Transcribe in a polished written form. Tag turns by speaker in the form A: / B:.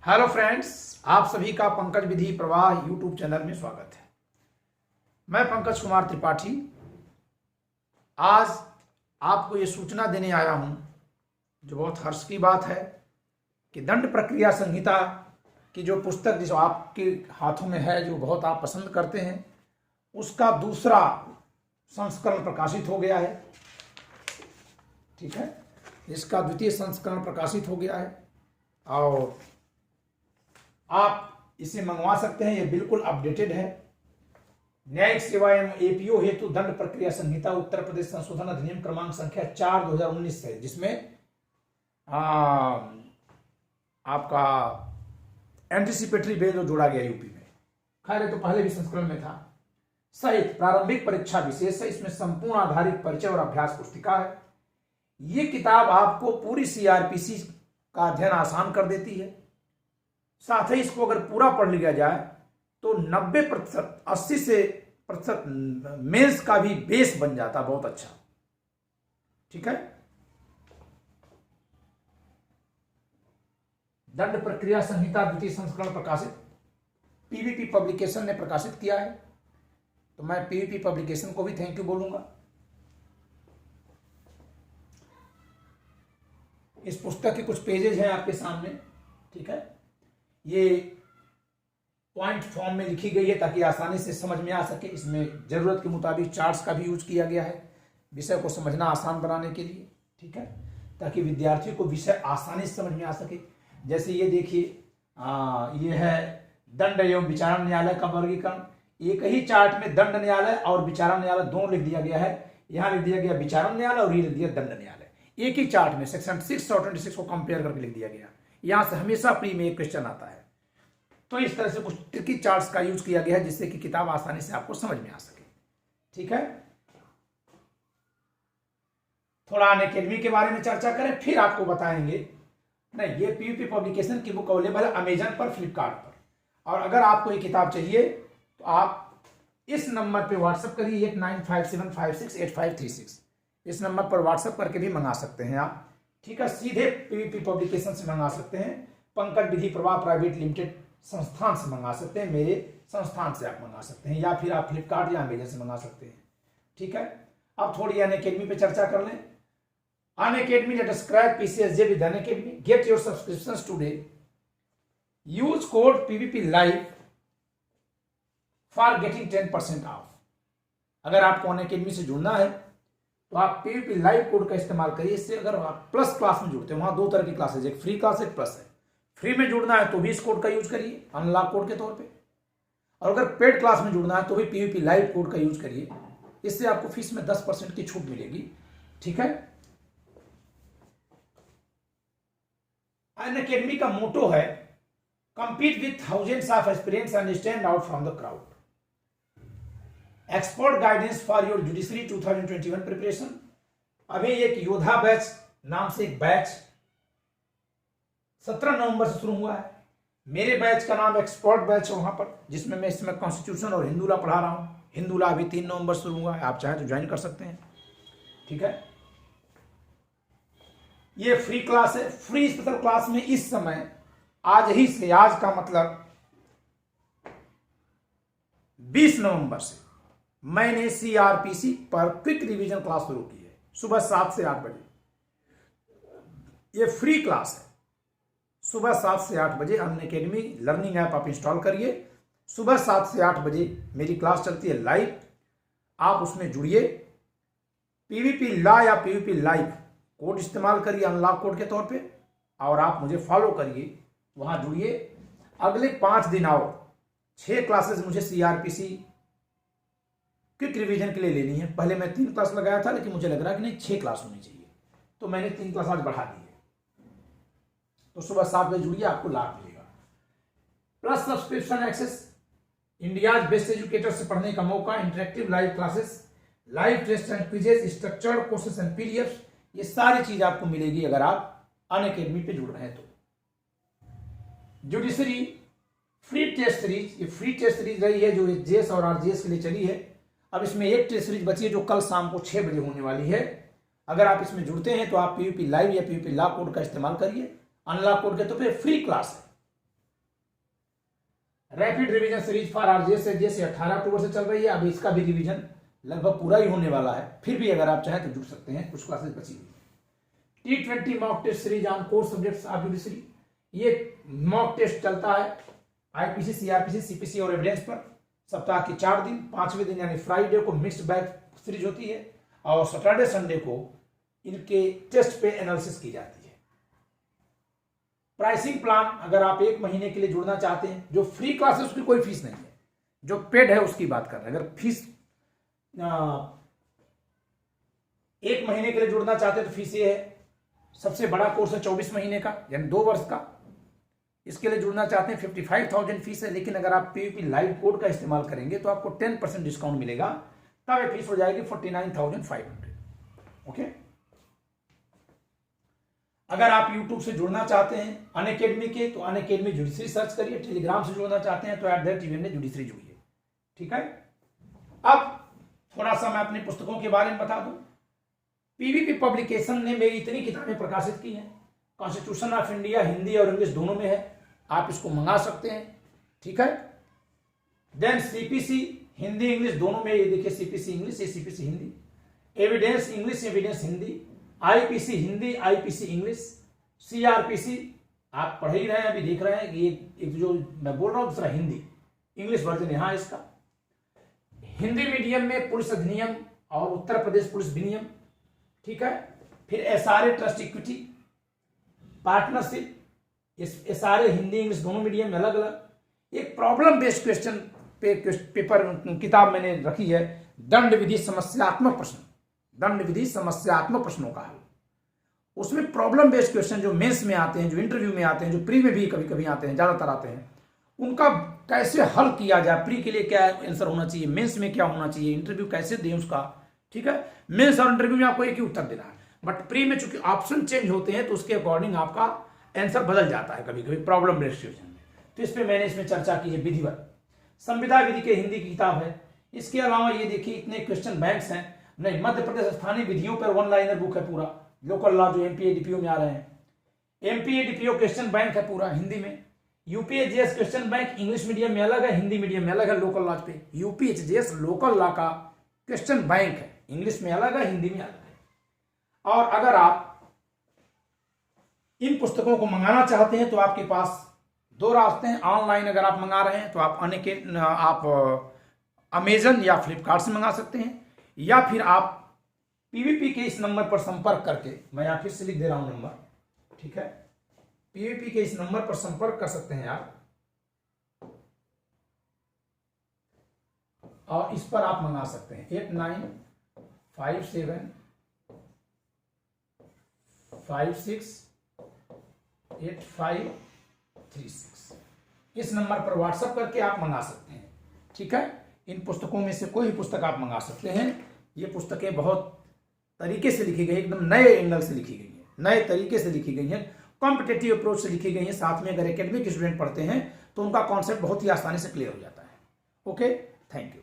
A: Hello friends, आप सभी का पंकज विधि प्रवाह यूट्यूब चैनल में स्वागत है। मैं पंकज कुमार त्रिपाठी आज आपको ये सूचना देने आया हूं जो बहुत हर्ष की बात है कि दंड प्रक्रिया संहिता की जो पुस्तक जिस आपके हाथों में है, जो बहुत आप पसंद करते हैं, उसका दूसरा संस्करण प्रकाशित हो गया है। ठीक है, इसका द्वितीय संस्करण प्रकाशित हो गया है और आप इसे मंगवा सकते हैं। ये बिल्कुल अपडेटेड है। न्यायिक सेवा एवं एपीओ हेतु दंड प्रक्रिया संहिता उत्तर प्रदेश संशोधन अधिनियम क्रमांक संख्या 4/2019 है, जिसमें आपका एंटीसिपेटरी बेल जो जोड़ा गया यूपी में, खैर तो पहले भी संस्करण में था, सहित प्रारंभिक परीक्षा विशेष है। इसमें संपूर्ण आधारित परिचय और अभ्यास पुस्तिका है। ये किताब आपको पूरी सीआरपीसी का अध्ययन आसान कर देती है। साथ ही इसको अगर पूरा पढ़ लिया जाए तो 90%, 80% मेंस का भी बेस बन जाता, बहुत अच्छा। ठीक है, दंड प्रक्रिया संहिता द्वितीय संस्करण प्रकाशित पीवीपी पब्लिकेशन ने प्रकाशित किया है, तो मैं पीवीपी पब्लिकेशन को भी थैंक यू बोलूंगा। इस पुस्तक के कुछ पेजेज हैं आपके सामने। ठीक है, ये पॉइंट फॉर्म में लिखी गई है ताकि आसानी से समझ में आ सके। इसमें जरूरत के मुताबिक चार्ट्स का भी यूज किया गया है विषय को समझना आसान बनाने के लिए। ठीक है, ताकि विद्यार्थियों को विषय आसानी से समझ में आ सके। जैसे ये देखिए, ये है दंड एवं विचारण न्यायालय का वर्गीकरण। एक ही चार्ट में दंड न्यायालय और विचारण न्यायालय दोनों लिख दिया गया है। यहाँ लिख दिया गया विचारण न्यायालय और ये लिख दिया दंड न्यायालय। एक ही चार्ट में सेक्शन 6 और 26 को कंपेयर करके लिख दिया गया। यहां से हमेशा प्री में एक क्वेश्चन आता है। तो इस तरह से कुछ ट्रिकी चार्ट्स का यूज किया गया है जिससे कि किताब आसानी से आपको समझ में आ सके। ठीक है, थोड़ा अनअकैडमी के बारे में चर्चा करें, फिर आपको बताएंगे। नहीं, ये पीवीपी पब्लिकेशन की बुक अवेलेबल है अमेजन पर, फ्लिपकार्ट पर। और अगर आपको ये किताब चाहिए तो आप इस नंबर पे व्हाट्सएप करिए 8957568536। इस नंबर पर व्हाट्सएप करके भी मंगा सकते हैं आप। ठीक है, सीधे पीवीपी पब्लिकेशन से मंगा सकते हैं, पंकज विधि प्रवाह प्राइवेट लिमिटेड संस्थान से मंगा सकते हैं, मेरे संस्थान से आप मंगा सकते हैं, या फिर आप फ्लिपकार्ट या अमेजन से मंगा सकते हैं। ठीक है, अब थोड़ी अनअकैडमी पे चर्चा कर लें। Unacademy, let us crack PCSJ with Unacademy. Get your subscriptions today. Use code PVP live for getting 10% of. अगर आपको अनअकैडमी से जुड़ना है तो आप पीवीपी लाइव कोड का इस्तेमाल करिए। इससे अगर आप प्लस क्लास में जुड़ते हैं, वहां दो तरह की क्लासेज, एक फ्री क्लास, एक प्लस है। फ्री में जुड़ना है तो भी इस कोड का यूज करिए अनलॉक कोड के तौर पे, और अगर पेड क्लास में जुड़ना है तो भी पीवीपी लाइव कोड का यूज करिए। इससे आपको फीस में 10% की छूट मिलेगी। ठीक है, अनअकैडमी का मोटो है compete with thousands of aspirants and stand out from the crowd. Expert guidance for your judiciary 2021 preparation. अभी एक योद्धा बैच नाम से एक बैच 17 नवंबर से शुरू हुआ है। मेरे बैच का नाम एक्सपर्ट बैच है वहां पर, जिसमें मैं इसमें कॉन्स्टिट्यूशन और हिंदू लॉ पढ़ा रहा हूं। हिंदू लॉ अभी 3 नवंबर शुरू हुआ है, आप चाहें तो ज्वाइन कर सकते हैं। ठीक है, ये फ्री क्लास है। फ्री स्पेशल क्लास में इस समय आज ही से, आज का मतलब 20 नवंबर से मैंने सीआरपीसी पर क्विक रिवीजन क्लास शुरू की है, सुबह 7 से 8 बजे। ये फ्री क्लास है, सुबह 7 से 8 बजे। अनअकैडमी लर्निंग ऐप आप इंस्टॉल करिए। सुबह 7 से 8 बजे मेरी क्लास चलती है लाइव, आप उसमें जुड़िए। पीवीपी लॉ या पीवीपी लाइव कोड इस्तेमाल करिए अनलॉक कोड के तौर पे, और आप मुझे फॉलो करिए, वहां जुड़िए। अगले 5 दिन आओ। 6 क्लासेस मुझे सीआरपीसी क्विक रिवीजन के लिए लेनी है। पहले मैं 3 क्लास लगाया था, लेकिन मुझे लग रहा है कि नहीं 6 क्लास होनी चाहिए, तो मैंने 3 क्लास आज बढ़ा दी है। तो सुबह 7 बजे जुड़िए, आपको लाभ मिलेगा। Plus subscription access, India best educator से पढ़ने का मौका, interactive live classes, live test and quizzes, structured courses and PDF, ये सारी चीज आपको मिलेगी अगर आप अनअकैडमी पे जुड़ रहे हैं तो। जुडिशरी फ्री टेस्ट सीरीज, ये फ्री टेस्ट सीरीज रही है जो जेएस और आरजीएस के लिए चली है। अब इसमें एक टेस्ट सीरीज बची है जो कल शाम को 6 बजे होने वाली है। अगर आप इसमें जुड़ते हैं तो आप पीवीपी लाइव या पीवीपी लॉ कोड का इस्तेमाल करिए। अनलॉक कोड के तो पे फ्री क्लास है, rapid revision series for RGS HGS 18 अक्टूबर से चल रही है। अब इसका भी रिवीजन लगभग पूरा ही होने वाला है। फिर भी अगर आप चाहें तो जुड़ सकते हैं, कुछ क्लासेस बची हुई। T20 mock test series on core subjects of judiciary, ये मॉक टेस्ट चलता है आईपीसी, सीआरपीसी, सीपीसी और एविडेंस पर। सप्ताह के 4 दिन, 5वें दिन यानी फ्राइडे को मिक्स्ड बैग सीरीज होती है और सैटरडे संडे को इनके टेस्ट पे एनालिसिस की जाती है। प्राइसिंग प्लान, अगर आप 1 महीने के लिए जुड़ना चाहते हैं, जो फ्री क्लास है उसकी कोई फीस नहीं है, जो पेड है उसकी बात कर रहे हैं। अगर फीस 1 महीने के लिए जुड़ना चाहते हैं तो फीस ये है। सबसे बड़ा कोर्स है 24 महीने का यानी 2 वर्ष का। इसके लिए जुड़ना चाहते हैं 55,000 फीस है, लेकिन अगर आप पीवीपी लाइव कोड का इस्तेमाल करेंगे तो आपको 10% डिस्काउंट मिलेगा, तब ये फीस हो जाएगी 49,500। ओके। अगर आप YouTube से जुड़ना चाहते हैं अनअकैडमी के तो अनअकैडमी जुडिशरी सर्च करिए। टेलीग्राम से जुड़ना चाहते हैं तो @TVN जुडिशरी जुड़िए। ठीक है। अब थोड़ा सा मैं अपनी पुस्तकों के बारे में बता दूं। पीवीपी पब्लिकेशन ने मेरी इतनी किताबें प्रकाशित की हैं। कॉन्स्टिट्यूशन ऑफ इंडिया हिंदी और इंग्लिश दोनों में है, आप इसको मंगा सकते हैं। ठीक है। देन सीपीसी हिंदी इंग्लिश दोनों में, ये देखिए सीपीसी इंग्लिश, ये CPC Hindi. Evidence English, evidence Hindi. IPC Hindi, IPC English. CrPC आप पढ़ ही रहे हैं, अभी देख रहे हैं। ये एक जो मैं बोल रहा हूं दूसरा हिंदी, इंग्लिश वर्जन यहां इसका। हिंदी मीडियम में पुलिस अधिनियम और उत्तर प्रदेश पुलिस विनियम। ठीक है। फिर SRA trust equity, partnership, SRA Hindi English दोनों मीडियम में अलग अलग। एक प्रॉब्लम बेस्ड क्वेश्चन पेपर किताब मैंने रखी है, दंड विधि समस्यात्मक प्रश्न, दंड विधि समस्यात्मक प्रश्नों का हल। उसमें प्रॉब्लम बेस्ड क्वेश्चन जो मेंस में आते हैं, जो इंटरव्यू में आते हैं, जो प्री में भी कभी कभी आते हैं, ज्यादातर आते हैं, उनका कैसे हल किया जाए। प्री के लिए क्या आंसर होना चाहिए, मेंस में क्या होना चाहिए, इंटरव्यू कैसे दें उसका। ठीक है। मेंस और इंटरव्यू में आपको एक ही उत्तर देना है, बट प्री में चूंकि ऑप्शन चेंज होते हैं तो उसके अकॉर्डिंग आपका आंसर बदल जाता है कभी कभी प्रॉब्लम बेस्ड क्वेश्चन में। तो इस पर मैंने इसमें चर्चा की है। विधिवत संविदा विधि के हिंदी की किताब है। इसके अलावा ये देखिए इतने क्वेश्चन बैंक्स हैं। नहीं, मध्य प्रदेश स्थानीय विधियों पर 1 लाइनर बुक है पूरा, लोकल लॉ जो एमपीए डीपीओ में आ रहे हैं। एमपीए डीपीओ क्वेश्चन बैंक है पूरा हिंदी में। यूपीएचजीएस क्वेश्चन बैंक इंग्लिश मीडियम में अलग है, हिंदी मीडियम में अलग है। लोकल लॉ पे यूपीएचजीएस लोकल लॉ का क्वेश्चन बैंक है, इंग्लिश में अलग है, हिंदी में अलग है। और अगर आप इन पुस्तकों को मंगाना चाहते हैं तो आपके पास 2 रास्ते हैं। ऑनलाइन अगर आप मंगा रहे हैं तो आप अमेजन या फ्लिपकार्ट से मंगा सकते हैं, या फिर आप पीवीपी के इस नंबर पर संपर्क करके, मैं यहां फिर से लिख दे रहा हूं नंबर। ठीक है। पीवीपी के इस नंबर पर संपर्क कर सकते हैं आप, और इस पर आप मंगा सकते हैं 8957568536। इस नंबर पर व्हाट्सएप करके आप मंगा सकते हैं। ठीक है। इन पुस्तकों में से कोई पुस्तक आप मंगा सकते हैं। ये पुस्तकें बहुत तरीके से लिखी गई, एकदम नए एंगल से लिखी गई है, नए तरीके से लिखी गई है, कॉम्पिटेटिव अप्रोच से लिखी गई है। साथ में अगर एकेडमिक स्टूडेंट पढ़ते हैं तो उनका कॉन्सेप्ट बहुत ही आसानी से क्लियर हो जाता है। Okay, thank you.